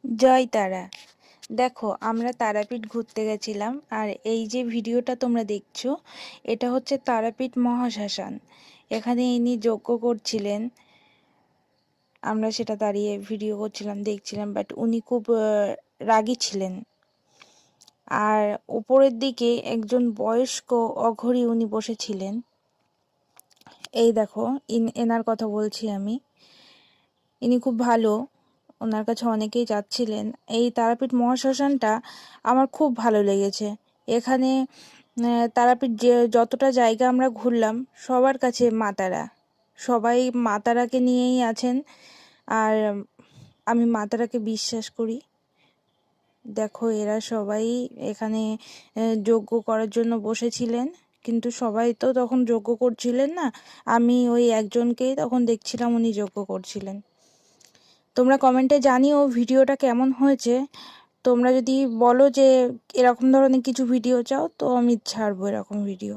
জয় তারা। দেখো, আমরা তারাপীঠ ঘুরতে গেছিলাম, আর এই যে ভিডিওটা তোমরা দেখছো এটা হচ্ছে তারাপীঠ মহাশ্মশান। এখানে ইনি যজ্ঞ করছিলেন, আমরা সেটা দাঁড়িয়ে ভিডিও করছিলাম, দেখছিলাম। বাট উনি খুব রাগী ছিলেন। আর উপরের দিকে একজন বয়স্ক অঘরী উনি বসেছিলেন। এই দেখো, এনার কথা বলছি আমি। ইনি খুব ভালো, ওনার কাছে অনেকেই যাচ্ছিলেন। এই তারাপীঠ মহাশ্মশানটা আমার খুব ভালো লেগেছে। এখানে তারাপীঠ যে যতটা জায়গা আমরা ঘুরলাম, সবার কাছে মা তারা, সবাই মা তারাকে নিয়েই আছেন। আর আমি মা তারাকে বিশ্বাস করি। দেখো, এরা সবাই এখানে যজ্ঞ করার জন্য বসেছিলেন, কিন্তু সবাই তো তখন যজ্ঞ করছিলেন না। আমি ওই একজনকেই তখন দেখছিলাম, উনি যজ্ঞ করছিলেন। তোমরা কমেন্টে জানিও ভিডিওটা কেমন হয়েছে। তোমরা যদি বলো যে এরকম ধরনের কিছু ভিডিও চাও, তো আমি ছাড়বো এরকম ভিডিও।